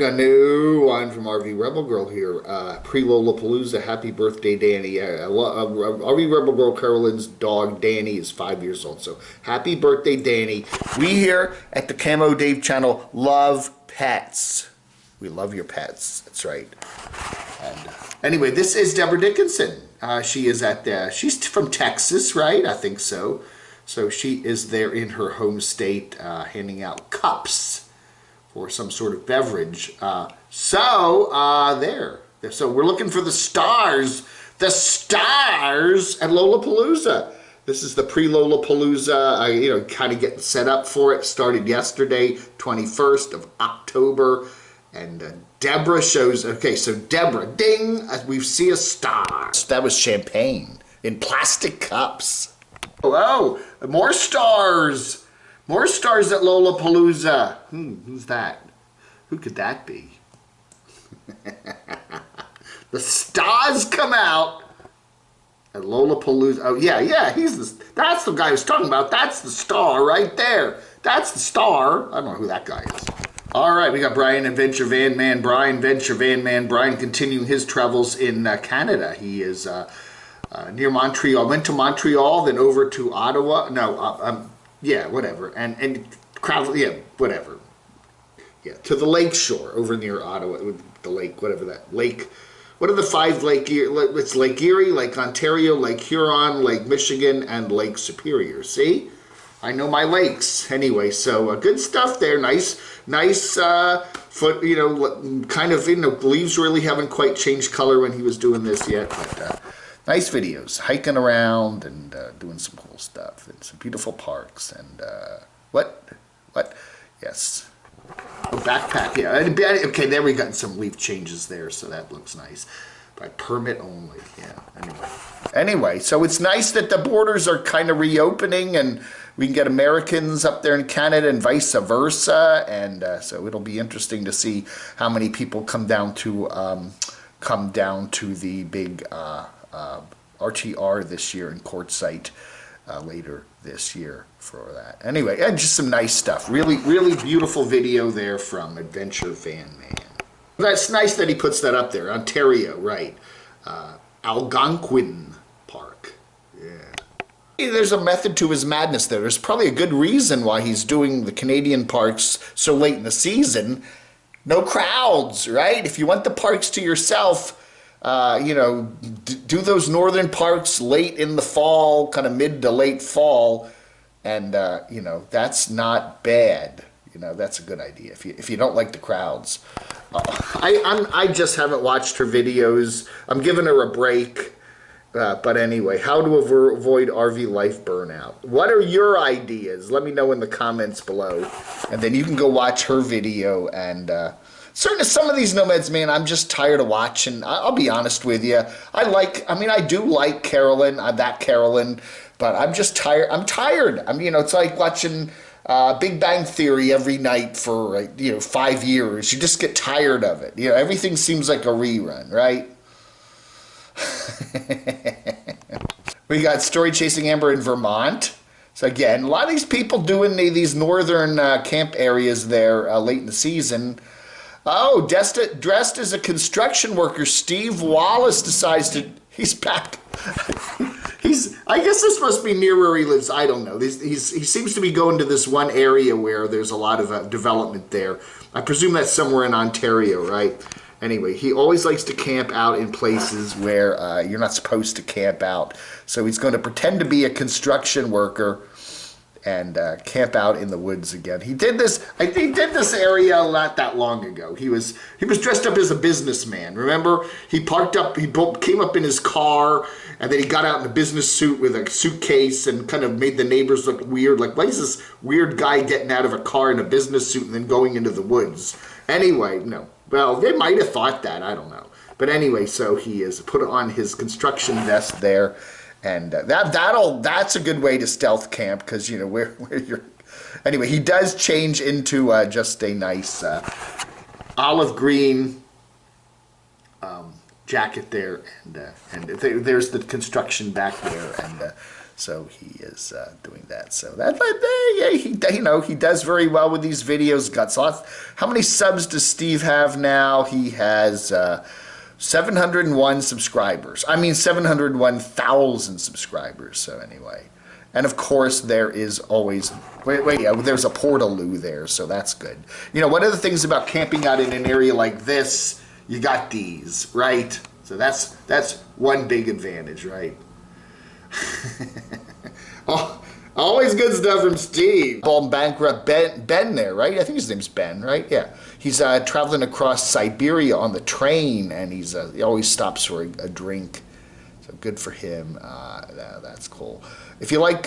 A new one from RV Rebel Girl here. Pre-Lolapalooza, happy birthday, Danny. RV Rebel Girl Carolyn's dog, Danny, is 5 years old. So happy birthday, Danny. We here at the Camo Dave channel love pets. We love your pets. That's right. And anyway, this is Deborah Dickinson. She is at she's from Texas, right? I think so. So she is there in her home state handing out cups for some sort of beverage. So we're looking for the stars at Lolapalooza. This is the pre-Lolapalooza, kind of getting set up for it. Started yesterday, 21st of October. And Deborah shows, okay, so Deborah, ding, we see a star. That was champagne in plastic cups. Oh, more stars. More stars at Lolapalooza. Who's that? Who could that be? The stars come out at Lolapalooza. Oh, yeah, that's the guy I was talking about. That's the star right there. That's the star. I don't know who that guy is. All right, we got Brian Adventure Van Man. Brian continuing his travels in Canada. He is near Montreal. Went to Montreal, then over to Ottawa. No, yeah, whatever. And whatever. Yeah, to the lake shore over near Ottawa, the lake, whatever that lake. What are the five Lake Erie? It's Lake Erie, Lake Ontario, Lake Huron, Lake Michigan, and Lake Superior. See? I know my lakes. Anyway, so good stuff there. Nice foot, kind of, leaves really haven't quite changed color when he was doing this yet, but nice videos, hiking around and doing some cool stuff and some beautiful parks and what? Yes. Oh, backpack, yeah. Okay, there we got some leaf changes there, so that looks nice. By permit only, yeah. Anyway, so it's nice that the borders are kind of reopening and we can get Americans up there in Canada and vice versa, and so it'll be interesting to see how many people come down to the big RTR this year in Quartzsite later this year for that. Anyway, and just some nice stuff. Really, really beautiful video there from Adventure Van Man. That's nice that he puts that up there. Ontario, right. Algonquin Park. Yeah. There's a method to his madness there. There's probably a good reason why he's doing the Canadian parks so late in the season. No crowds, right? If you want the parks to yourself, do those northern parks late in the fall, kind of mid to late fall, and, that's not bad. That's a good idea if you don't like the crowds. I just haven't watched her videos. I'm giving her a break. But anyway, how to avoid RV life burnout. What are your ideas? Let me know in the comments below. And then you can go watch her video. And some of these nomads, man, I'm just tired of watching. I'll be honest with you. I do like Carolyn, that Carolyn, but I'm just tired. I'm tired. It's like watching Big Bang Theory every night for 5 years. You just get tired of it. Everything seems like a rerun, right? We got Story Chasing Amber in Vermont. So again, a lot of these people doing these northern camp areas there late in the season. Oh, dressed as a construction worker, Steve Wallis he's back. I guess this must be near where he lives. I don't know. He seems to be going to this one area where there's a lot of development there. I presume that's somewhere in Ontario, right? Anyway, he always likes to camp out in places where you're not supposed to camp out. So he's going to pretend to be a construction worker and camp out in the woods again. He did this. I think he did this area not that long ago. He was dressed up as a businessman. Remember, he parked up. He came up in his car, and then he got out in a business suit with a suitcase and kind of made the neighbors look weird. Like, why is this weird guy getting out of a car in a business suit and then going into the woods? Anyway, no. Well, they might have thought that. I don't know. But anyway, so he has put on his construction vest there. And that's a good way to stealth camp because, where you're... Anyway, he does change into just a nice olive green jacket there. And there's the construction back there. And So he is doing that. So that, yeah, he does very well with these videos. Got lots. How many subs does Steve have now? He has 701 subscribers. I mean 701,000 subscribers. So anyway, and of course there is always there's a portaloo there, so that's good. You know, one of the things about camping out in an area like this, you got these, right? So that's one big advantage, right? Oh, always good stuff from Steve. Bald bankrupt Ben there, right? I think his name's Ben, right? Yeah. He's traveling across Siberia on the train, and he always stops for a drink. So good for him. That's cool. If you like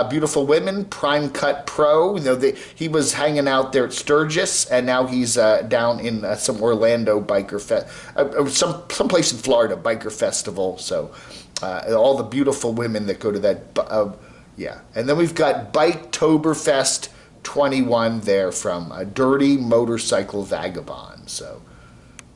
beautiful women, Prime Cut Pro. You know, he was hanging out there at Sturgis, and now he's down in some Orlando biker some place in Florida biker festival. So all the beautiful women that go to that. Yeah, and then we've got Biketoberfest 21 there from a Dirty Motorcycle Vagabond. So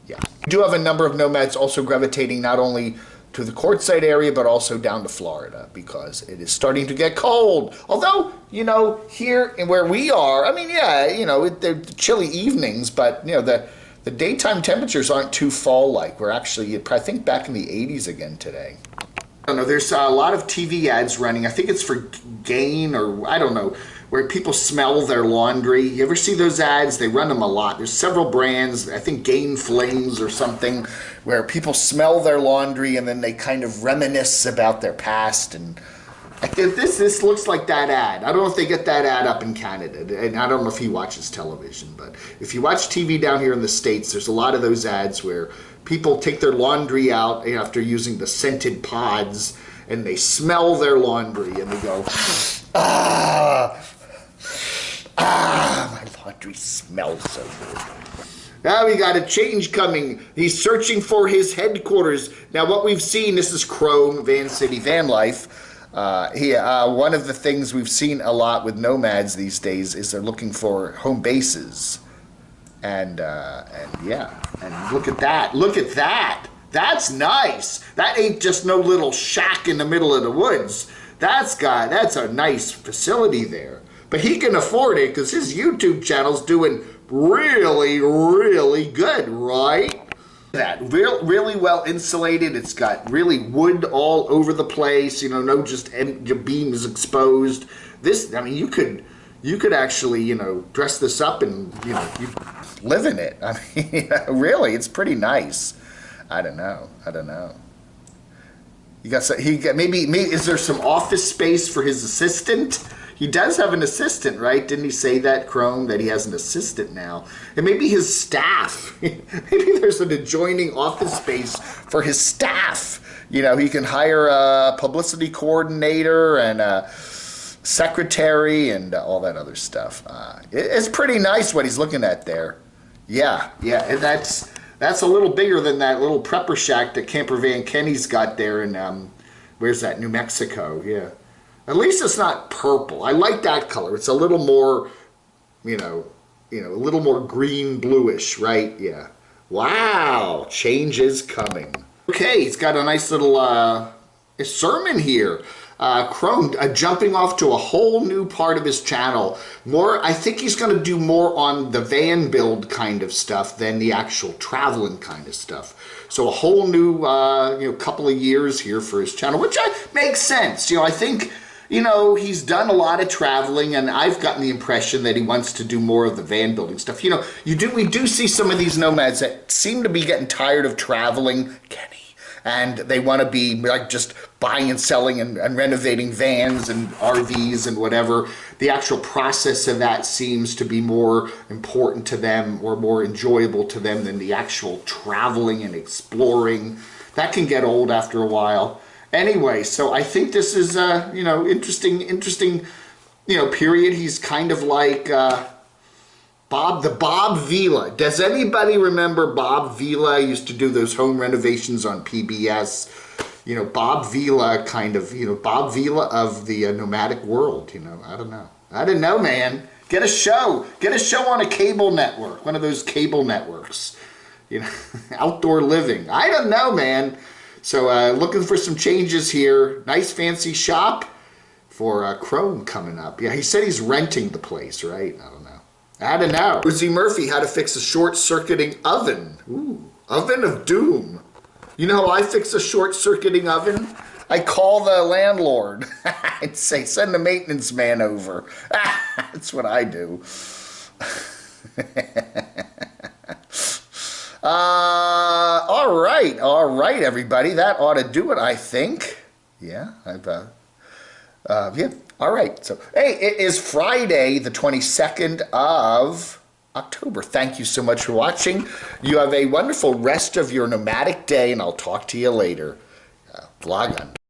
yeah, we do have a number of nomads also gravitating not only to the Quartzsite area, but also down to Florida, because it is starting to get cold. Although, you know, here where we are, I mean, yeah, you know, they're chilly evenings, but, you know, the daytime temperatures aren't too fall-like. We're actually, I think, back in the 80s again today. I don't know, there's a lot of TV ads running. I think it's for Gain, or I don't know, where people smell their laundry. You ever see those ads? They run them a lot. There's several brands, I think Gain Flings or something, where people smell their laundry and then they kind of reminisce about their past. And I think this looks like that ad. I don't know if they get that ad up in Canada, and I don't know if he watches television, but if you watch TV down here in the States, there's a lot of those ads where people take their laundry out after using the scented pods, and they smell their laundry, and they go, my laundry smells so good. Now we got a change coming. He's searching for his headquarters. Now what we've seen, this is Chrome, Van City Van Life. One of the things we've seen a lot with nomads these days is they're looking for home bases. And yeah, and look at that. Look at that. That's nice. That ain't just no little shack in the middle of the woods. That's a nice facility there. But he can afford it because his YouTube channel's doing really, really good, right? That really well insulated. It's got really wood all over the place. You know, no just beams exposed. This, I mean, you could actually, you know, dress this up and, you know, you live in it. I mean, really, it's pretty nice. I don't know. You got maybe is there some office space for his assistant? He does have an assistant, right? Didn't he say that, Chrome, that he has an assistant now? And maybe his staff. Maybe there's an adjoining office space for his staff. You know, he can hire a publicity coordinator and a secretary and all that other stuff. It's pretty nice what he's looking at there. Yeah, and that's a little bigger than that little prepper shack that Camper Van Kenny's got there in, where's that, New Mexico, yeah. At least it's not purple. I like that color. It's a little more, you know, a little more green bluish, right? Yeah. Wow, change is coming. Okay, he's got a nice little sermon here. Chrome jumping off to a whole new part of his channel. I think he's going to do more on the van build kind of stuff than the actual traveling kind of stuff. So a whole new, couple of years here for his channel, which makes sense. You know, I think, you know, he's done a lot of traveling, and I've gotten the impression that he wants to do more of the van building stuff. You know, we do see some of these nomads that seem to be getting tired of traveling, Kenny, and they want to be like just buying and selling and renovating vans and RVs and whatever. The actual process of that seems to be more important to them or more enjoyable to them than the actual traveling and exploring. That can get old after a while. Anyway, so I think this is interesting, period. He's kind of like Bob Vila. Does anybody remember Bob Vila? Used to do those home renovations on PBS. You know, Bob Vila kind of, Bob Vila of the nomadic world, I don't know. I don't know, man. Get a show on a cable network, one of those cable networks, outdoor living. I don't know, man. So looking for some changes here. Nice fancy shop. for Chrome coming up. Yeah, he said he's renting the place, right? I don't know. I don't know. Uzi Murphy, how to fix a short-circuiting oven. Ooh, oven of doom. You know how I fix a short-circuiting oven? I call the landlord. I'd say, send the maintenance man over. That's what I do. All right, everybody. That ought to do it, I think. Yeah, yeah. All right. So, hey, it is Friday, the 22nd of October. Thank you so much for watching. You have a wonderful rest of your nomadic day, and I'll talk to you later. Log on.